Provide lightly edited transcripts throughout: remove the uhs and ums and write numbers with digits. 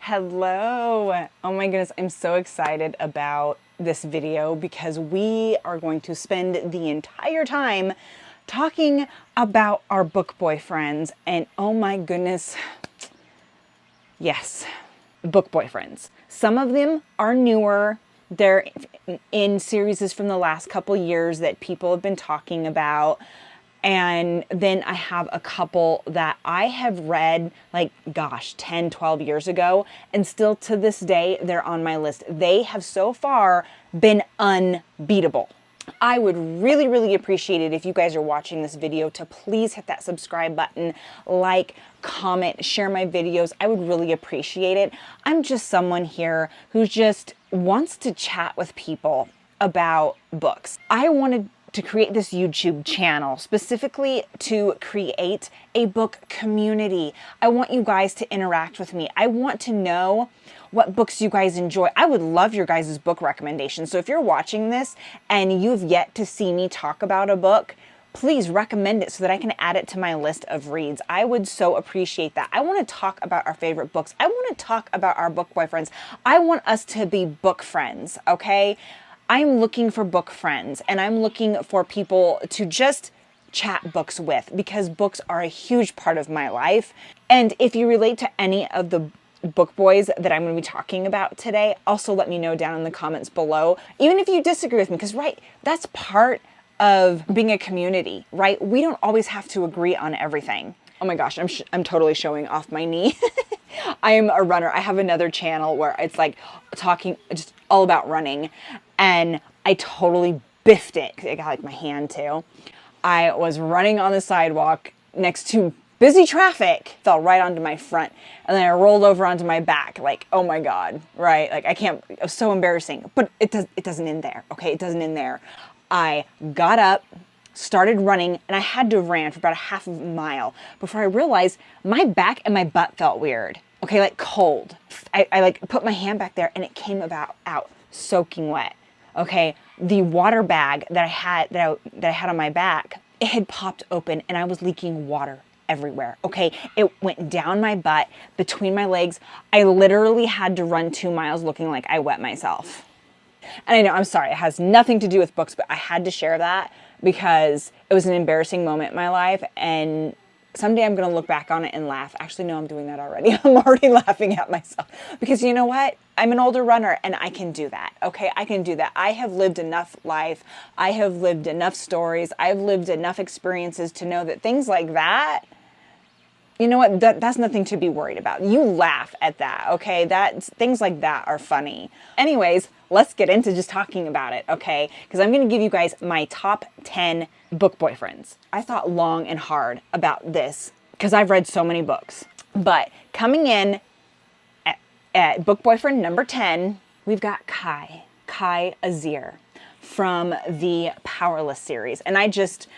Hello. Oh my goodness, I'm so excited about this video because we are going to spend the entire time talking about our book boyfriends. And oh my goodness, yes, book boyfriends. Some of them are newer. They're in series from the last couple years that people have been talking about. And then I have a couple that I have read like, gosh, 10, 12 years ago. And still to this day, they're on my list. They have so far been unbeatable. I would really, really appreciate it if you guys are watching this video to please hit that subscribe button, like, comment, share my videos. I would really appreciate it. I'm just someone here who just wants to chat with people about books. I wanted to create this YouTube channel specifically to create a book community. I want you guys to interact with me. I want to know what books you guys enjoy. I would love your guys' book recommendations. So if you're watching this and you've yet to see me talk about a book, please recommend it so that I can add it to my list of reads. I would so appreciate that. I want to talk about our favorite books. I want to talk about our book boyfriends. I want us to be book friends, okay? I'm looking for book friends, and I'm looking for people to just chat books with because books are a huge part of my life. And if you relate to any of the book boys that I'm going to be talking about today, also let me know down in the comments below. Even if you disagree with me, because that's part of being a community, right? We don't always have to agree on everything. Oh my gosh, I'm totally showing off my knee. I am a runner. I have another channel where it's like talking just all about running, and I totally biffed it. I got like my hand too. I was running on the sidewalk next to busy traffic, fell right onto my front, and then I rolled over onto my back. Like, oh my God, right? Like I can't, it was so embarrassing, but it doesn't end there. Okay. It doesn't end there. I got up, started running, and I had to have ran for about a half a mile before I realized my back and my butt felt weird. Okay, like cold. I like put my hand back there and it came out soaking wet. Okay, the water bag that I had on my back, it had popped open and I was leaking water everywhere. Okay, it went down my butt, between my legs. I literally had to run 2 miles looking like I wet myself. And I know, I'm sorry, it has nothing to do with books, but I had to share that because it was an embarrassing moment in my life, and someday I'm going to look back on it and laugh. Actually, no, I'm doing that already. I'm already laughing at myself because you know what? I'm an older runner and I can do that. Okay, I can do that. I have lived enough life. I have lived enough stories. I've lived enough experiences to know that things like that, you know what? That's nothing to be worried about. You laugh at that, okay? Things like that are funny. Anyways, let's get into just talking about it, okay? Because I'm going to give you guys my top 10 book boyfriends. I thought long and hard about this because I've read so many books. But coming in at book boyfriend number 10, we've got Kai Azyr from the Powerless series. And I just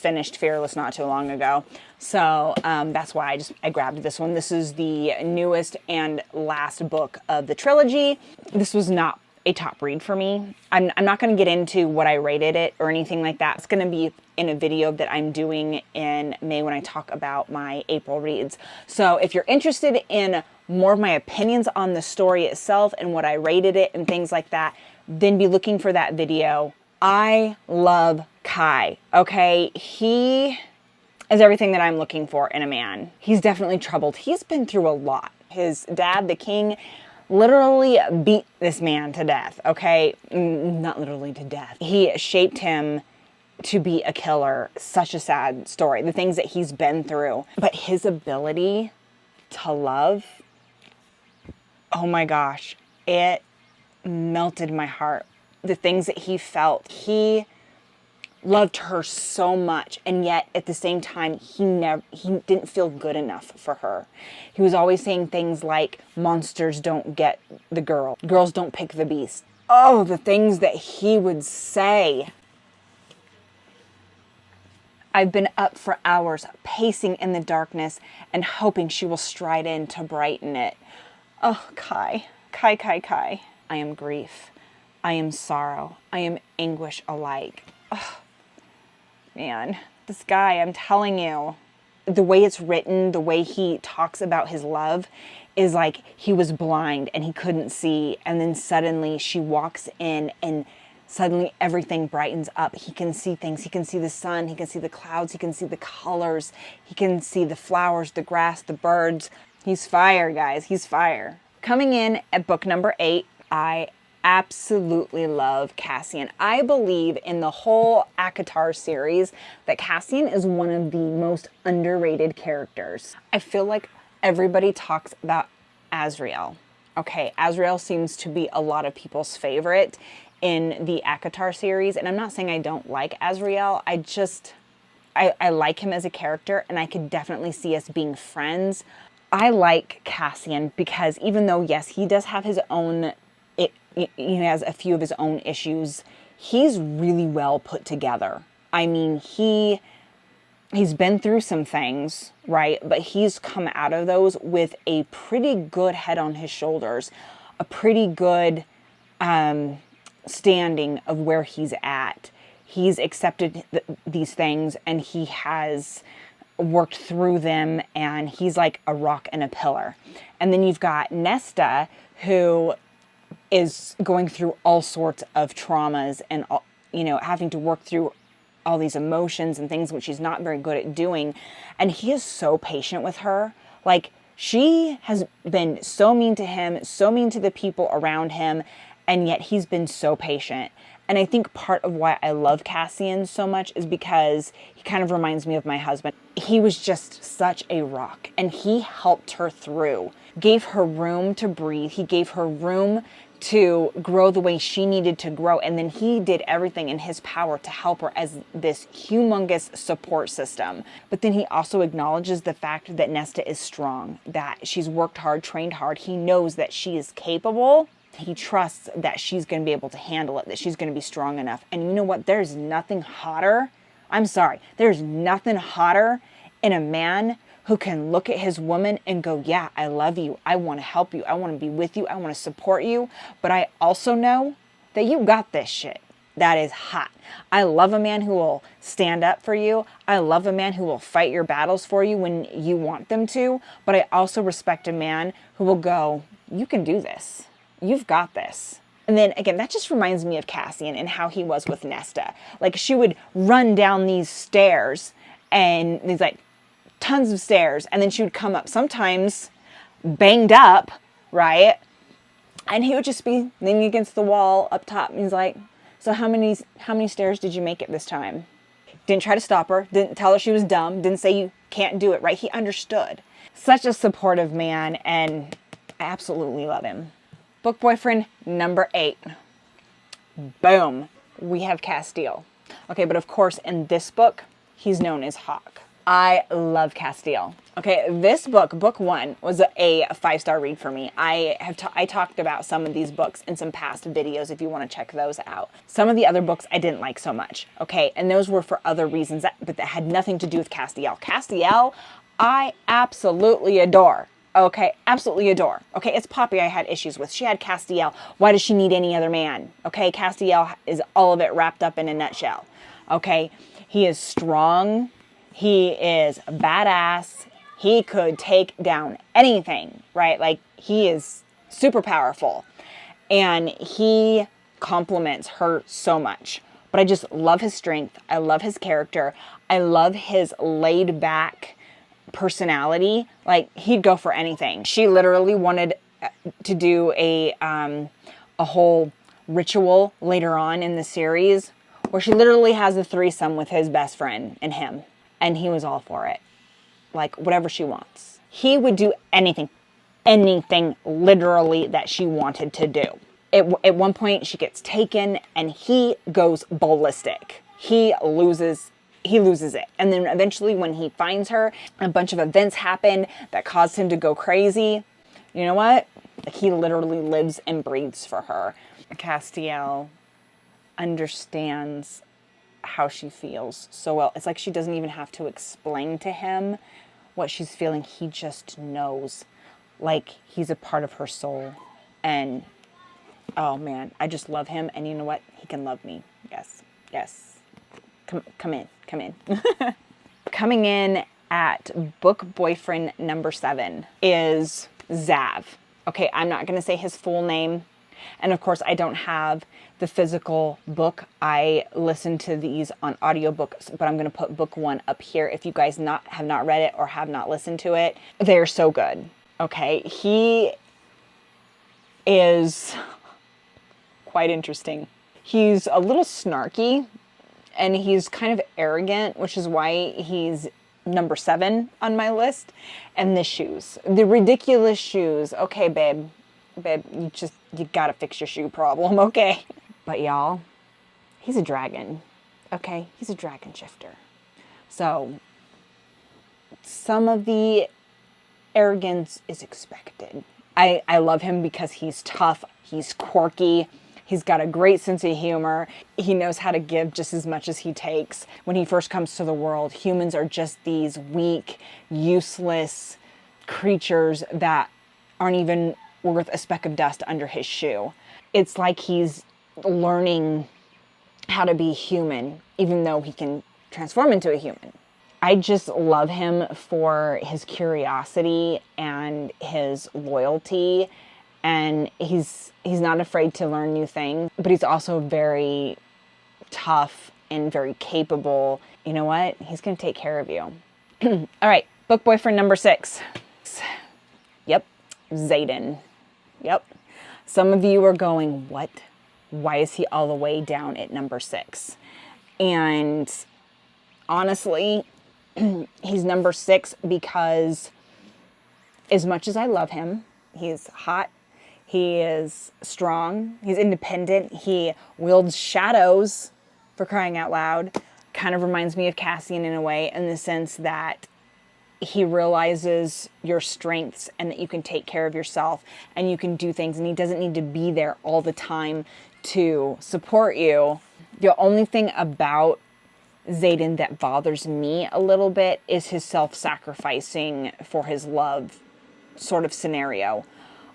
finished Fearless not too long ago. So that's why I grabbed this one. This is the newest and last book of the trilogy. This was not a top read for me. I'm not going to get into what I rated it or anything like that. It's going to be in a video that I'm doing in May when I talk about my April reads. So if you're interested in more of my opinions on the story itself and what I rated it and things like that, then be looking for that video. I love Kai, okay? He is everything that I'm looking for in a man. He's definitely troubled. He's been through a lot. His dad, the king, literally beat this man to death, okay? Not literally to death. He shaped him to be a killer. Such a sad story. The things that he's been through. But his ability to love, oh my gosh, it melted my heart. The things that he felt. He loved her so much, and yet at the same time he didn't feel good enough for her. He was always saying things like, monsters don't get the girl, girls don't pick the beast. Oh, the things that he would say. I've been up for hours pacing in the darkness and hoping she will stride in to brighten it. Oh, Kai. I am grief. I am sorrow. I am anguish alike. Oh, man, this guy, I'm telling you, the way it's written, the way he talks about his love, is like he was blind and he couldn't see, and then suddenly she walks in and suddenly everything brightens up. He can see things. He can see the sun. He can see the clouds. He can see the colors. He can see the flowers, the grass, the birds. He's fire, guys. He's fire. Coming in at book number 8, I absolutely love Cassian. I believe in the whole ACOTAR series that Cassian is one of the most underrated characters. I feel like everybody talks about Azriel. Okay, Azriel seems to be a lot of people's favorite in the ACOTAR series, and I'm not saying I don't like Azriel. I like him as a character, and I could definitely see us being friends. I like Cassian because even though, yes, he does have his own, he has a few of his own issues, he's really well put together. I mean, he's been through some things, right? But he's come out of those with a pretty good head on his shoulders, a pretty good standing of where he's at. He's accepted these things and he has worked through them, and he's like a rock and a pillar. And then you've got Nesta, who is going through all sorts of traumas and, you know, having to work through all these emotions and things which she's not very good at doing. And he is so patient with her. Like, she has been so mean to him, so mean to the people around him, and yet he's been so patient. And I think part of why I love Cassian so much is because he kind of reminds me of my husband. He was just such a rock, and he helped her through, gave her room to breathe. He gave her room to grow the way she needed to grow. And then he did everything in his power to help her as this humongous support system. But then he also acknowledges the fact that Nesta is strong, that she's worked hard, trained hard. He knows that she is capable. He trusts that she's going to be able to handle it, that she's going to be strong enough. And you know what? There's nothing hotter. I'm sorry. There's nothing hotter in a man who can look at his woman and go, yeah, I love you. I want to help you. I want to be with you. I want to support you. But I also know that you got this shit. That is hot. I love a man who will stand up for you. I love a man who will fight your battles for you when you want them to. But I also respect a man who will go, you can do this. You've got this. And then again, that just reminds me of Cassian and how he was with Nesta. Like, she would run down these stairs, and these like tons of stairs, and then she would come up, sometimes banged up, right? And he would just be leaning against the wall up top, and he's like, so how many stairs did you make it this time? Didn't try to stop her, didn't tell her she was dumb, didn't say you can't do it, right? He understood. Such a supportive man, and I absolutely love him. Book boyfriend number 8. Boom. We have Castile. Okay, but of course in this book, he's known as Hawk. I love Castile. Okay, this book, book 1, was a 5-star read for me. I talked about some of these books in some past videos if you want to check those out. Some of the other books I didn't like so much, okay? And those were for other reasons, but that had nothing to do with Castile. Castile, I absolutely adore. Okay, absolutely adore. Okay, it's Poppy I had issues with. She had Castile. Why does she need any other man? Okay, Castile is all of it wrapped up in a nutshell. Okay, he is strong. He is badass. He could take down anything, right? Like, he is super powerful. And he compliments her so much. But I just love his strength. I love his character. I love his laid back personality. Like, he'd go for anything. She literally wanted to do a whole ritual later on in the series where she literally has a threesome with his best friend and him, and he was all for it. Like, whatever she wants. He would do anything literally that she wanted to do. At one point she gets taken and he goes ballistic. He loses it. And then eventually when he finds her, a bunch of events happen that caused him to go crazy. You know what? Like, he literally lives and breathes for her. Castiel understands how she feels so well. It's like she doesn't even have to explain to him what she's feeling. He just knows. Like, he's a part of her soul. And, oh man, I just love him. And you know what? He can love me. Yes. Yes. Come in. Coming in at book boyfriend number 7 is Zav. Okay, I'm not going to say his full name. And of course, I don't have the physical book. I listen to these on audiobooks, but I'm going to put book 1 up here if you guys have not read it or have not listened to it. They're so good. Okay, he is quite interesting. He's a little snarky and he's kind of arrogant, which is why he's number 7 on my list. And the shoes, the ridiculous shoes. Okay, babe, you gotta fix your shoe problem, okay? But y'all, he's a dragon, okay? He's a dragon shifter. So some of the arrogance is expected. I love him because he's tough, he's quirky, he's got a great sense of humor. He knows how to give just as much as he takes. When he first comes to the world, humans are just these weak, useless creatures that aren't even worth a speck of dust under his shoe. It's like he's learning how to be human, even though he can transform into a human. I just love him for his curiosity and his loyalty, and he's not afraid to learn new things, but he's also very tough and very capable. You know what? He's going to take care of you. All right, book boyfriend number 6. Yep, Xaden. Yep. Some of you are going, what? Why is he all the way down at number 6? And honestly, he's number 6 because as much as I love him, he's hot, he is strong, he's independent, he wields shadows, for crying out loud. Kind of reminds me of Cassian in a way, in the sense that he realizes your strengths and that you can take care of yourself and you can do things, and he doesn't need to be there all the time to support you. The only thing about Xaden that bothers me a little bit is his self-sacrificing for his love sort of scenario.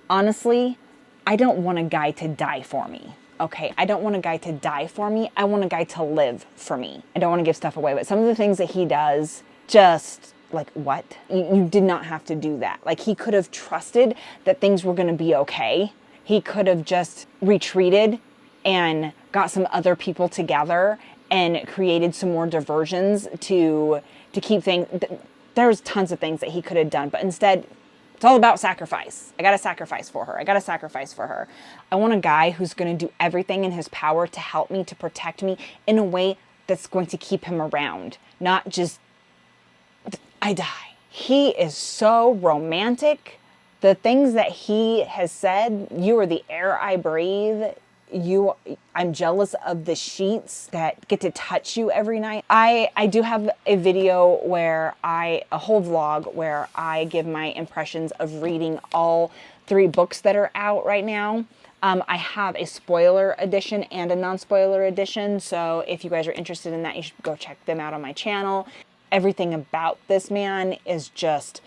Honestly, I don't want a guy to die for me. Okay, I don't want a guy to die for me. I want a guy to live for me. I don't want to give stuff away, but some of the things that he does, just like, what? You did not have to do that. Like, he could have trusted that things were going to be okay. He could have just retreated and got some other people together and created some more diversions to keep things. There's tons of things that he could have done, but instead, it's all about sacrifice. I gotta sacrifice for her. I gotta sacrifice for her. I want a guy who's gonna do everything in his power to help me, to protect me in a way that's going to keep him around, not just, I die. He is so romantic. The things that he has said, you are the air I breathe. I'm jealous of the sheets that get to touch you every night. I do have a video where a whole vlog where I give my impressions of reading all 3 books that are out right now. I have a spoiler edition and a non-spoiler edition, so if you guys are interested in that, you should go check them out on my channel. Everything about this man is just,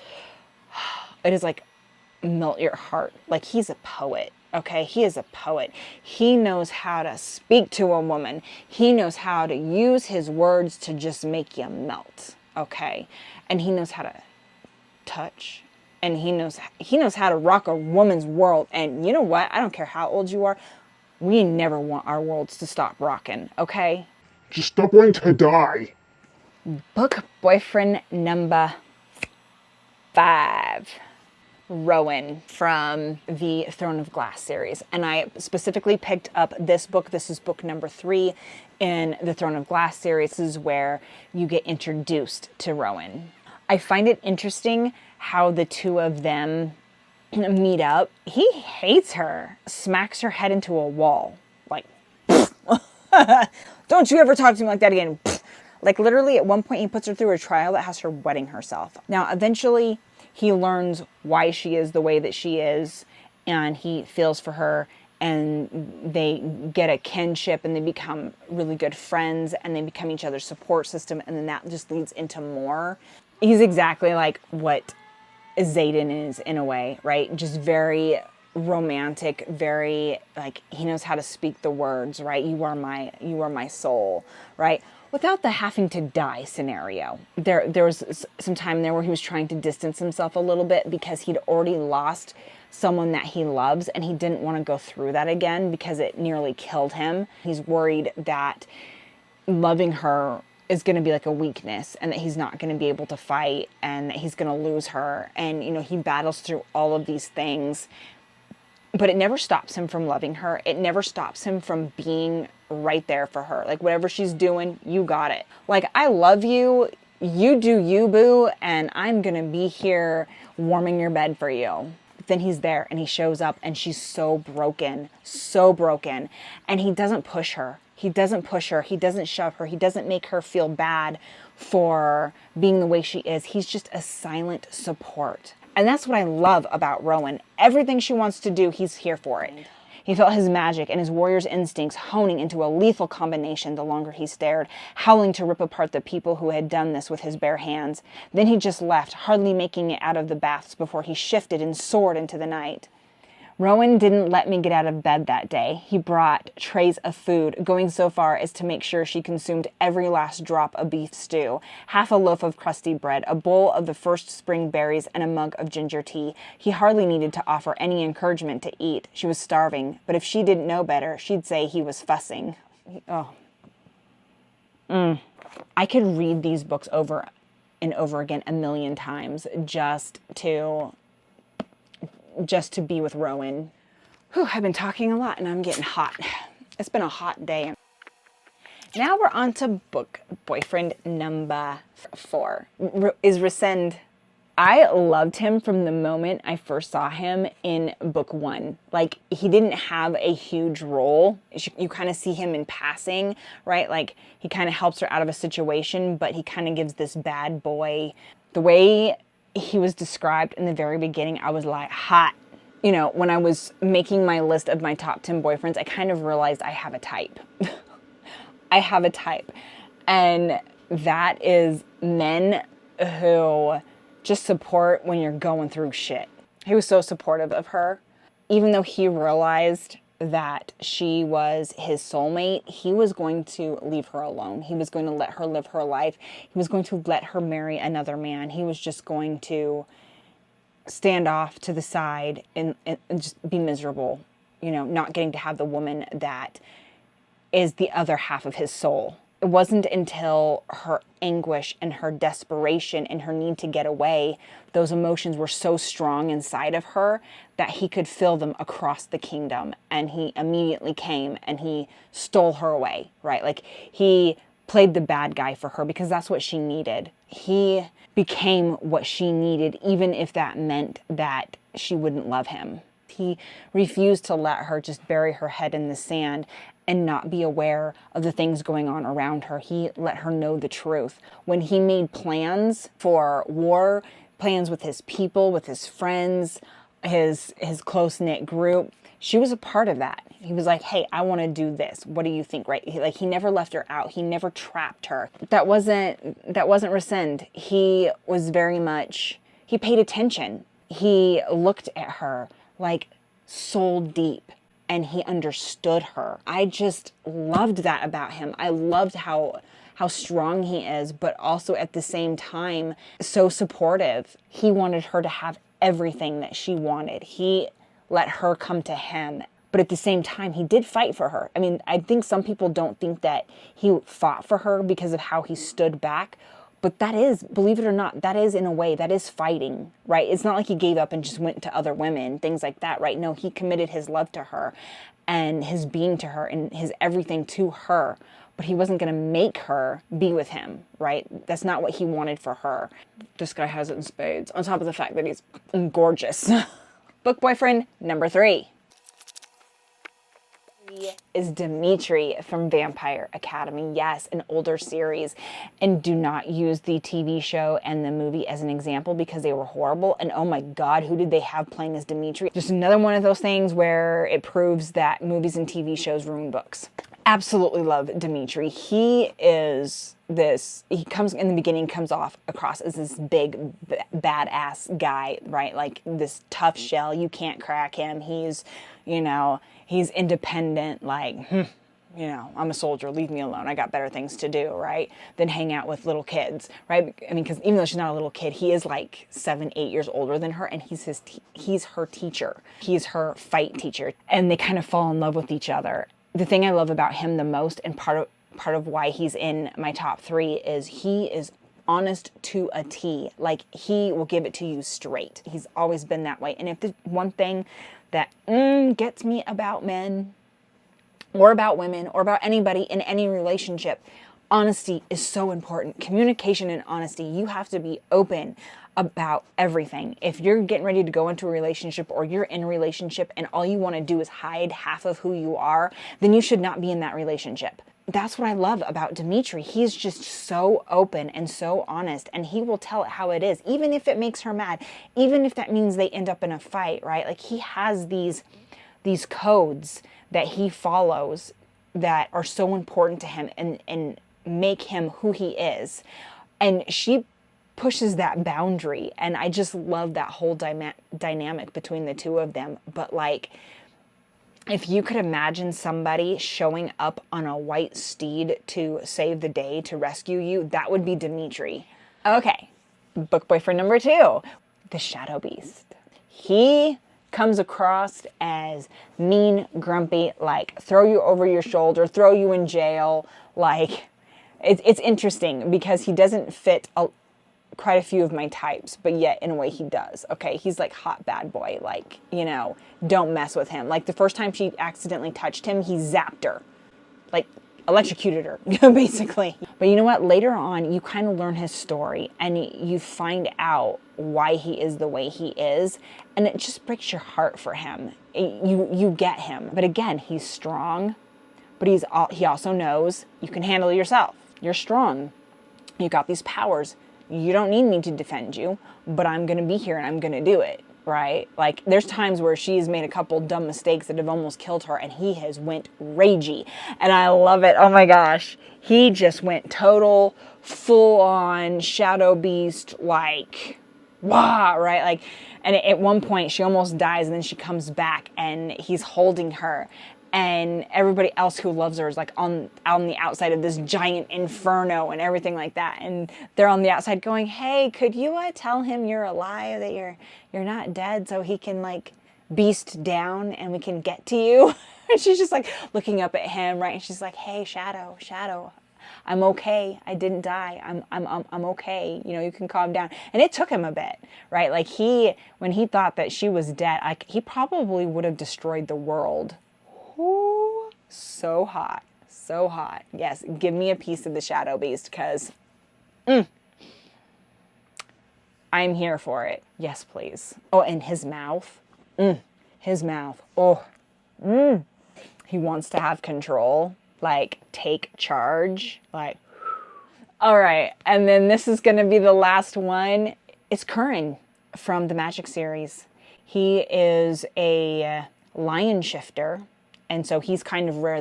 it is like melt your heart. Like, he's a poet. Okay, he is a poet. He knows how to speak to a woman. He knows how to use his words to just make you melt. Okay, and he knows how to touch, and he knows how to rock a woman's world. And you know what? I don't care how old you are. We never want our worlds to stop rocking. Okay. Just stop wanting to die. Book boyfriend number 5. Rowan from the Throne of Glass series. And I specifically picked up this book. This is book number 3 in the Throne of Glass series. This is where you get introduced to Rowan. I find it interesting how the two of them meet up. He hates her, smacks her head into a wall. Like, don't you ever talk to me like that again. Like, literally at one point he puts her through a trial that has her wetting herself. Now, eventually he learns why she is the way that she is, and he feels for her, and they get a kinship, and they become really good friends, and they become each other's support system, and then that just leads into more. He's exactly like what Xaden is in a way, right? Just very romantic, very, like, he knows how to speak the words, right? You are my soul, right? without the having to die scenario. There was some time there where he was trying to distance himself a little bit because he'd already lost someone that he loves, and he didn't want to go through that again because it nearly killed him. He's worried that loving her is going to be like a weakness and that he's not going to be able to fight and that he's going to lose her. And, you know, he battles through all of these things, but it never stops him from loving her. It never stops him from being right there for her. Like, whatever she's doing, you got it. Like, I love you. You do you, boo. And I'm going to be here warming your bed for you. But then he's there and he shows up and she's so broken. And he doesn't push her. He doesn't push her. He doesn't shove her. He doesn't make her feel bad for being the way she is. He's just a silent support. And that's what I love about Rowan. Everything she wants to do, he's here for it. He felt his magic and his warrior's instincts honing into a lethal combination the longer he stared, howling to rip apart the people who had done this with his bare hands. Then he just left, hardly making it out of the baths before he shifted and soared into the night. Rowan didn't let me get out of bed that day. He brought trays of food, going so far as to make sure she consumed every last drop of beef stew, half a loaf of crusty bread, a bowl of the first spring berries, and a mug of ginger tea. He hardly needed to offer any encouragement to eat. She was starving, but if she didn't know better, she'd say he was fussing. I could read these books over and over again a million times just to be with Rowan. Whew, I've been talking a lot and I'm getting hot. It's been a hot day. Now we're on to book boyfriend number 4, is Rhysand. I loved him from the moment I first saw him in book 1. Like, he didn't have a huge role. You kind of see him in passing, right? Like, he kind of helps her out of a situation, but he kind of gives this bad boy. The way he was described in the very beginning, I was like, hot. You know, when I was making my list of my top 10 boyfriends, I kind of realized I have a type. I have a type. And that is men who just support when you're going through shit. He was so supportive of her. Even though he realized that she was his soulmate, he was going to leave her alone. He was going to let her live her life. He was going to let her marry another man. He was just going to stand off to the side and just be miserable, you know, not getting to have the woman that is the other half of his soul. It wasn't until her anguish and her desperation and her need to get away, those emotions were so strong inside of her that he could feel them across the kingdom. And he immediately came and he stole her away, right? Like, he played the bad guy for her because that's what she needed. He became what she needed, even if that meant that she wouldn't love him. He refused to let her just bury her head in the sand and not be aware of the things going on around her. He let her know the truth. When he made plans for war, plans with his people, with his friends, his close-knit group, she was a part of that. He was like, hey, I want to do this. What do you think? Right? He never left her out. He never trapped her. That wasn't Rhysand. He was very much, he paid attention. He looked at her like soul deep and he understood her. I just loved that about him. I loved how strong he is, but also at the same time, so supportive. He wanted her to have everything that she wanted. He let her come to him. But at the same time, he did fight for her. I mean, I think some people don't think that he fought for her because of how he stood back. But that is, believe it or not, that is in a way, that is fighting, right? It's not like he gave up and just went to other women, things like that, right? No, he committed his love to her and his being to her and his everything to her. But he wasn't going to make her be with him, right? That's not what he wanted for her. This guy has it in spades, on top of the fact that he's gorgeous. Book boyfriend number 3 is Dimitri from Vampire Academy. Yes, an older series. And do not use the TV show and the movie as an example because they were horrible. And oh my God, who did they have playing as Dimitri? Just another one of those things where it proves that movies and TV shows ruin books. Absolutely love Dimitri. He is this, he comes in the beginning, comes off across as this big badass guy, right? Like this tough shell, you can't crack him. He's, you know, he's independent, like, you know, I'm a soldier, leave me alone. I got better things to do, right? Than hang out with little kids, right? I mean, because even though she's not a little kid, he is like 7, 8 years older than her, and he's her teacher. He's her fight teacher, and they kind of fall in love with each other. The thing I love about him the most, and part of why he's in my top 3, is he is honest to a T. Like, he will give it to you straight. He's always been that way. And if the one thing that gets me about men, or about women, or about anybody in any relationship, honesty is so important. Communication and honesty. You have to be open about everything. If you're getting ready to go into a relationship, or you're in a relationship and all you want to do is hide half of who you are, then you should not be in that relationship. That's what I love about Dimitri. He's just so open and so honest, and he will tell it how it is, even if it makes her mad, even if that means they end up in a fight, right? Like, he has these codes that he follows that are so important to him and make him who he is. And she pushes that boundary, and I just love that whole dynamic between the two of them. But like, if you could imagine somebody showing up on a white steed to save the day, to rescue you, that would be Dimitri. Okay, book boyfriend number 2, the Shadow Beast. He comes across as mean, grumpy, like throw you over your shoulder, throw you in jail. Like, it's interesting because he doesn't fit quite a few of my types, but yet in a way he does. Okay, he's like hot bad boy, like, you know, don't mess with him. Like, the first time she accidentally touched him, he zapped her, like electrocuted her, basically. But you know what? Later on, you kind of learn his story, and you find out why he is the way he is, and it just breaks your heart for him. You get him. But again, he's strong, but he also knows you can handle yourself. You're strong. You got these powers. You don't need me to defend you, but I'm going to be here and I'm going to do it, right? Like, there's times where she's made a couple dumb mistakes that have almost killed her, and he has went ragey, and I love it. Oh my gosh. He just went total, full-on Shadow Beast, like, wah, right? Like, and at one point she almost dies, and then she comes back and he's holding her, and everybody else who loves her is like on the outside of this giant inferno and everything like that, and they're on the outside going, hey, could you tell him you're alive, that you're not dead, so he can like beast down and we can get to you? And she's just like looking up at him, right? And she's like, hey, Shadow, I'm okay. I didn't die. I'm okay. You know, you can calm down. And it took him a bit, right? Like, when he thought that she was dead, he probably would have destroyed the world. Ooh, so hot. So hot. Yes, give me a piece of the Shadow Beast, because I'm here for it. Yes, please. Oh, and his mouth. His mouth. Oh. He wants to have control. Like, take charge. Like, all right. And then this is going to be the last one. It's Curran from the Magic series. He is a lion shifter. And so he's kind of rare.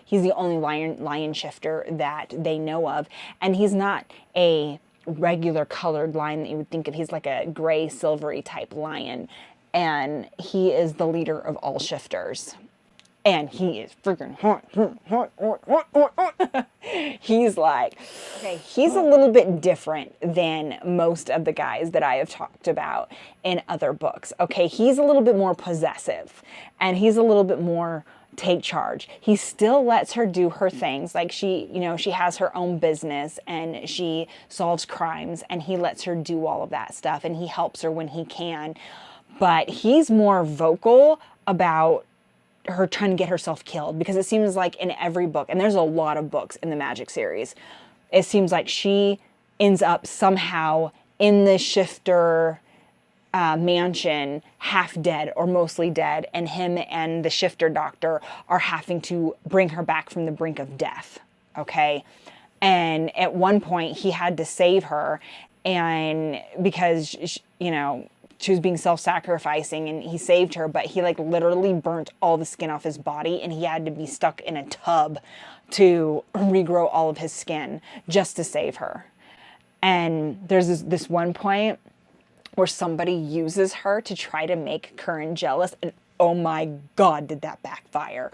He's the only lion shifter that they know of. And he's not a regular colored lion that you would think of. He's like a gray, silvery type lion. And he is the leader of all shifters. And he is freaking hot. He's like, okay, he's a little bit different than most of the guys that I have talked about in other books. Okay, he's a little bit more possessive, and he's a little bit more take charge. He still lets her do her things. Like, she has her own business and she solves crimes, and he lets her do all of that stuff, and he helps her when he can. But he's more vocal about her trying to get herself killed, because it seems like in every book, and there's a lot of books in the Magic series, it seems like she ends up somehow in the shifter mansion, half dead or mostly dead, and him and the shifter doctor are having to bring her back from the brink of death. Okay, and at one point he had to save her, and because she was being self-sacrificing, and he saved her, but he like literally burnt all the skin off his body, and he had to be stuck in a tub to regrow all of his skin just to save her. And there's this one point where somebody uses her to try to make Curran jealous, and oh my God, did that backfire.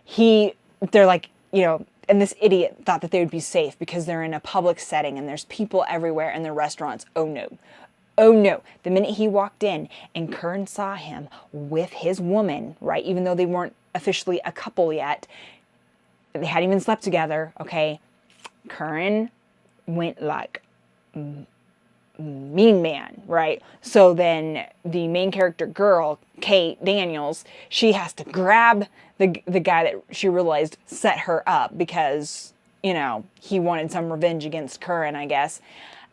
He they're like, you know, and this idiot thought that they would be safe because they're in a public setting and there's people everywhere in the restaurants. Oh no. Oh no. The minute he walked in and Curran saw him with his woman, right, even though they weren't officially a couple yet, they hadn't even slept together, okay, Curran went like mean man, right? So then the main character girl, Kate Daniels, she has to grab the guy that she realized set her up because, you know, he wanted some revenge against Curran, I guess.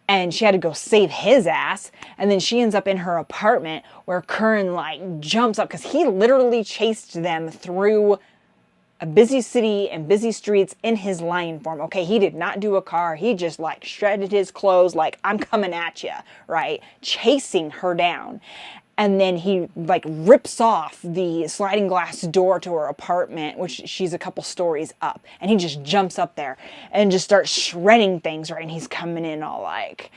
And she had to go save his ass. And then she ends up in her apartment where Curran like jumps up because he literally chased them through a busy city and busy streets in his lion form. Okay, he did not do a car. He just like shredded his clothes like, I'm coming at you, right? Chasing her down. And then he like rips off the sliding glass door to her apartment, which she's a couple stories up. And he just jumps up there and just starts shredding things, right? And he's coming in all like,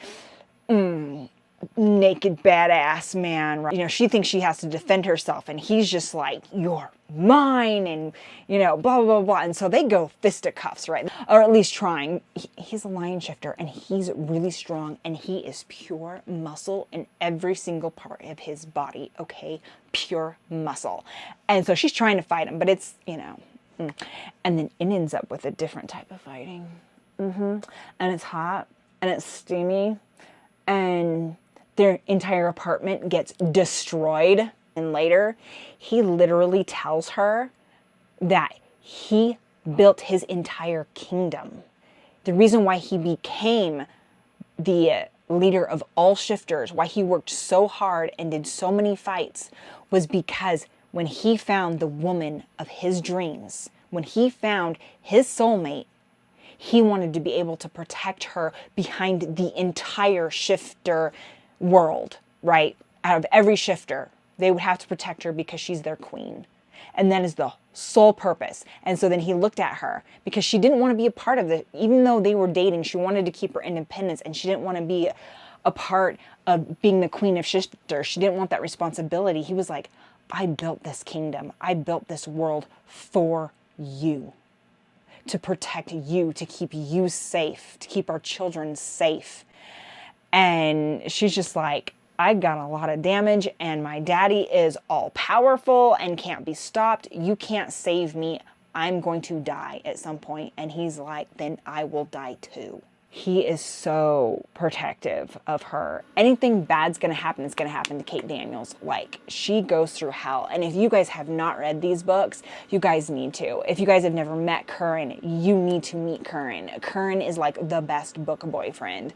naked badass man, right? You know, she thinks she has to defend herself and he's just like, you're mine, and you know, blah blah blah. And so they go fisticuffs, right? Or at least trying. He's a lion shifter and he's really strong and he is pure muscle in every single part of his body, okay? Pure muscle. And so she's trying to fight him, but it's, you know, and then it ends up with a different type of fighting. And it's hot and it's steamy and their entire apartment gets destroyed. And later, he literally tells her that he built his entire kingdom. The reason why he became the leader of all shifters, why he worked so hard and did so many fights, was because when he found the woman of his dreams, when he found his soulmate, he wanted to be able to protect her behind the entire shifter world, right? Out of every shifter, they would have to protect her because she's their queen. And that is the sole purpose. And so then he looked at her because she didn't want to be a part of it. Even though they were dating, she wanted to keep her independence and she didn't want to be a part of being the queen of shifter. She didn't want that responsibility. He was like, I built this kingdom. I built this world for you, to protect you, to keep you safe, to keep our children safe. And she's just like, I got a lot of damage and my daddy is all powerful and can't be stopped. You can't save me. I'm going to die at some point. And he's like, then I will die too. He is so protective of her. Anything bad's going to happen is going to happen to Kate Daniels. Like, she goes through hell. And if you guys have not read these books, you guys need to. If you guys have never met Curran, you need to meet Curran. Curran is like the best book boyfriend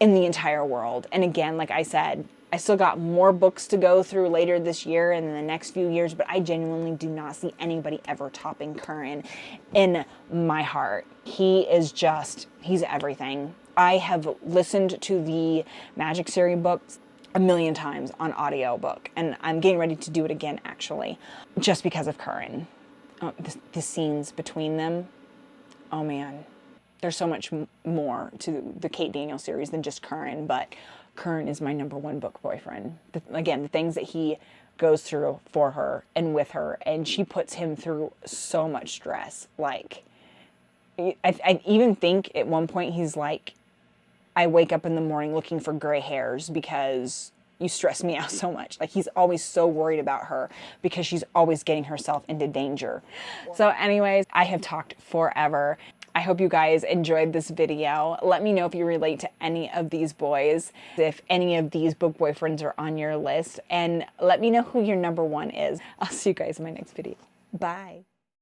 in the entire world. And again, like I said, I still got more books to go through later this year and in the next few years, but I genuinely do not see anybody ever topping Curran in my heart. He is just, he's everything. I have listened to the Magic Series books a million times on audiobook, and I'm getting ready to do it again, actually, just because of Curran. The scenes between them, oh man. There's so much more to the Kate Daniels series than just Curran, but Curran is my #1 book boyfriend. Again, the things that he goes through for her and with her, and she puts him through so much stress. Like, I even think at one point he's like, I wake up in the morning looking for gray hairs because you stress me out so much. Like, he's always so worried about her because she's always getting herself into danger. So anyways, I have talked forever. I hope you guys enjoyed this video. Let me know if you relate to any of these boys, if any of these book boyfriends are on your list, and let me know who your #1 is. I'll see you guys in my next video. Bye.